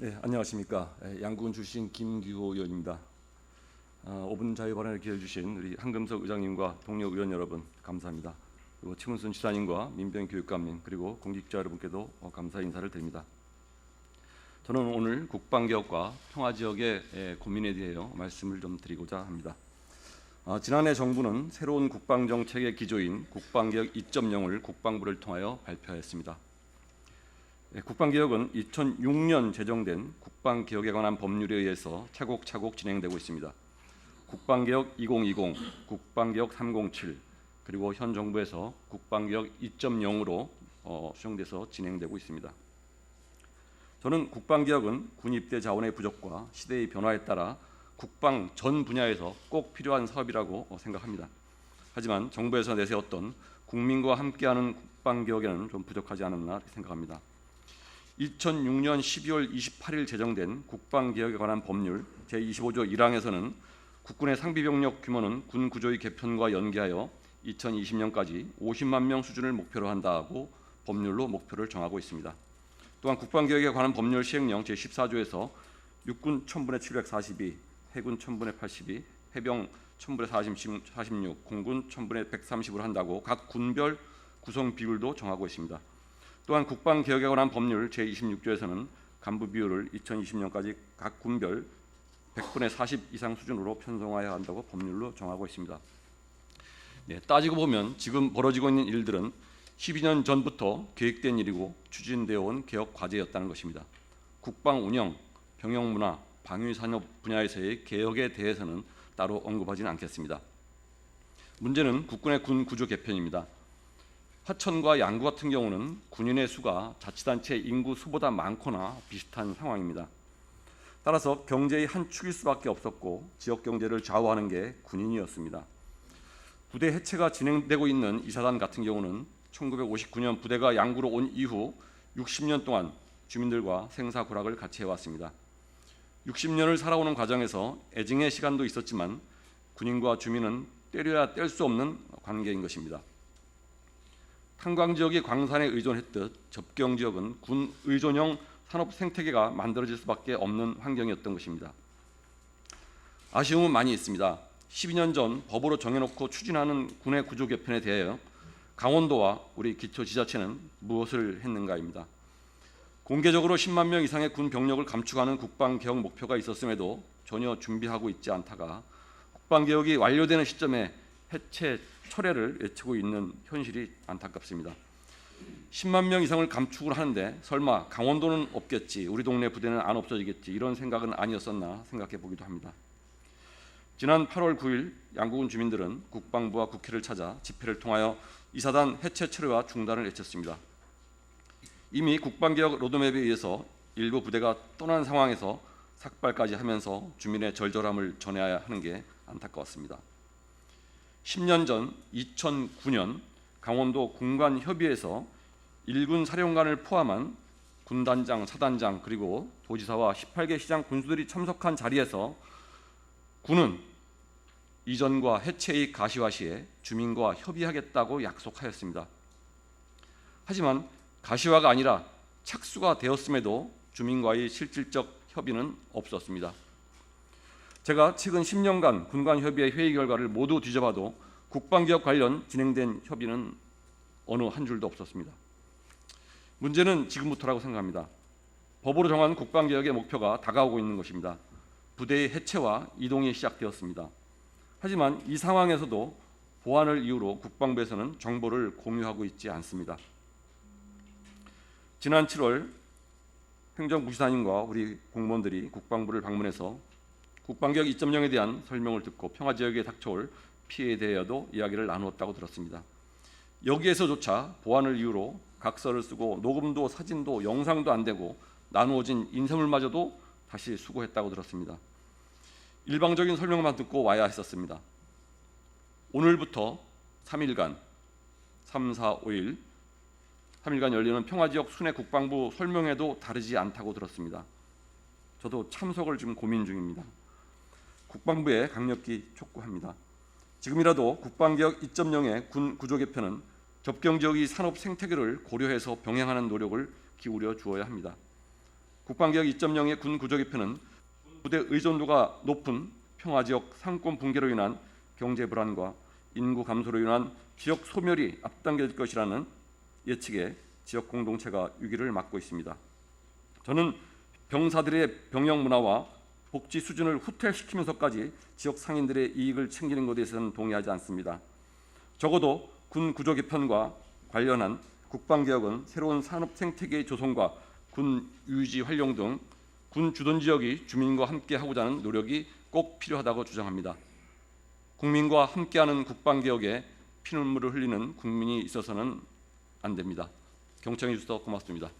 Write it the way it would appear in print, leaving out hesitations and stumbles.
네, 안녕하십니까. 양군 출신 김규호 의원입니다. 5분 자유 발언을 기회해 주신 우리 한금석 의장님과 동료 의원 여러분 감사합니다. 그리고 최문순 지사님과 민변교육감님 그리고 공직자 여러분께도 감사 인사를 드립니다. 저는 오늘 국방개혁과 평화지역의 고민에 대하여 말씀을 좀 드리고자 합니다. 지난해 정부는 새로운 국방정책의 기조인 국방개혁 2.0을 국방부를 통하여 발표했습니다. 국방개혁은 2006년 제정된 국방개혁에 관한 법률에 의해서 차곡차곡 진행되고 있습니다. 국방개혁 2020, 국방개혁 307, 그리고 현 정부에서 국방개혁 2.0으로 수정돼서 진행되고 있습니다. 저는 국방개혁은 군입대 자원의 부족과 시대의 변화에 따라 국방 전 분야에서 꼭 필요한 사업이라고 생각합니다. 하지만 정부에서 내세웠던 국민과 함께하는 국방개혁에는 좀 부족하지 않았나 생각합니다. 2006년 12월 28일 제정된 국방개혁에 관한 법률 제25조 1항에서는 국군의 상비병력 규모는 군 구조의 개편과 연계하여 2020년까지 50만 명 수준을 목표로 한다고 법률로 목표를 정하고 있습니다. 또한 국방개혁에 관한 법률 시행령 제14조에서 육군 1000분의 742, 해군 1000분의 82, 해병 1000분의 46, 공군 1000분의 130으로 한다고 각 군별 구성 비율도 정하고 있습니다. 또한 국방개혁에 관한 법률 제26조에서는 간부 비율을 2020년까지 각 군별 100분의 40 이상 수준으로 편성해야 한다고 법률로 정하고 있습니다. 따지고 보면 지금 벌어지고 있는 일들은 12년 전부터 계획된 일이고 추진되어 온 개혁 과제였다는 것입니다. 국방 운영, 병영 문화, 방위 산업 분야에서의 개혁에 대해서는 따로 언급하지는 않겠습니다. 문제는 국군의 군 구조 개편입니다. 화천과 양구 같은 경우는 군인의 수가 자치단체 인구 수보다 많거나 비슷한 상황입니다. 따라서 경제의 한 축일 수밖에 없었고 지역 경제를 좌우하는 게 군인이었습니다. 부대 해체가 진행되고 있는 이사단 같은 경우는 1959년 부대가 양구로 온 이후 60년 동안 주민들과 생사고락을 같이 해왔습니다. 60년을 살아오는 과정에서 애증의 시간도 있었지만 군인과 주민은 때려야 뗄 수 없는 관계인 것입니다. 탄광지역이 광산에 의존했듯 접경지역은 군 의존형 산업 생태계가 만들어질 수밖에 없는 환경이었던 것입니다. 아쉬움은 많이 있습니다. 12년 전 법으로 정해놓고 추진하는 군의 구조 개편에 대하여 강원도와 우리 기초지자체는 무엇을 했는가입니다. 공개적으로 10만 명 이상의 군 병력을 감축하는 국방개혁 목표가 있었음에도 전혀 준비하고 있지 않다가 국방개혁이 완료되는 시점에 해체 철회를 외치고 있는 현실이 안타깝습니다. 10만 명 이상을 감축을 하는데 설마 강원도는 없겠지, 우리 동네 부대는 안 없어지겠지, 이런 생각은 아니었었나 생각해 보기도 합니다. 지난 8월 9일 양구군 주민들은 국방부와 국회를 찾아 집회를 통하여 이사단 해체 철회와 중단을 외쳤습니다. 이미 국방개혁 로드맵에 의해서 일부 부대가 떠난 상황에서 삭발까지 하면서 주민의 절절함을 전해야 하는 게 안타까웠습니다. 10년 전 2009년 강원도 군관협의회에서 일군 사령관을 포함한 군단장, 사단장 그리고 도지사와 18개 시장 군수들이 참석한 자리에서 군은 이전과 해체의 가시화 시에 주민과 협의하겠다고 약속하였습니다. 하지만 가시화가 아니라 착수가 되었음에도 주민과의 실질적 협의는 없었습니다. 제가 최근 10년간 군관협의회 회의 결과를 모두 뒤져봐도 국방개혁 관련 진행된 협의는 어느 한 줄도 없었습니다. 문제는 지금부터라고 생각합니다. 법으로 정한 국방개혁의 목표가 다가오고 있는 것입니다. 부대의 해체와 이동이 시작되었습니다. 하지만 이 상황에서도 보안을 이유로 국방부에서는 정보를 공유하고 있지 않습니다. 지난 7월 행정부시사님과 우리 공무원들이 국방부를 방문해서 국방개혁 2.0에 대한 설명을 듣고 평화지역에 닥쳐올 피해에 대해서도 이야기를 나누었다고 들었습니다. 여기에서조차 보안을 이유로 각서를 쓰고 녹음도 사진도 영상도 안 되고 나누어진 인쇄물마저도 다시 수거했다고 들었습니다. 일방적인 설명만 듣고 와야 했었습니다. 오늘부터 3일간 3, 4, 5일 3일간 열리는 평화지역 순회 국방부 설명회도 다르지 않다고 들었습니다. 저도 참석을 지금 고민 중입니다. 국방부에 강력히 촉구합니다. 지금이라도 국방개혁 2.0의 군 구조 개편은 접경지역의 산업 생태계를 고려해서 병행하는 노력을 기울여 주어야 합니다. 국방개혁 2.0의 군 구조 개편은 부대 의존도가 높은 평화지역 상권 붕괴로 인한 경제 불안과 인구 감소로 인한 지역 소멸이 앞당겨질 것이라는 예측에 지역 공동체가 위기를 맞고 있습니다. 저는 병사들의 병영 문화와 복지 수준을 후퇴시키면서까지 지역 상인들의 이익을 챙기는 것에 대해서는 동의하지 않습니다. 적어도 군 구조 개편과 관련한 국방개혁은 새로운 산업 생태계의 조성과 군 유지 활용 등 군 주둔 지역이 주민과 함께 하고자 하는 노력이 꼭 필요하다고 주장합니다. 국민과 함께하는 국방개혁에 피눈물을 흘리는 국민이 있어서는 안 됩니다. 경청해 주셔서 고맙습니다.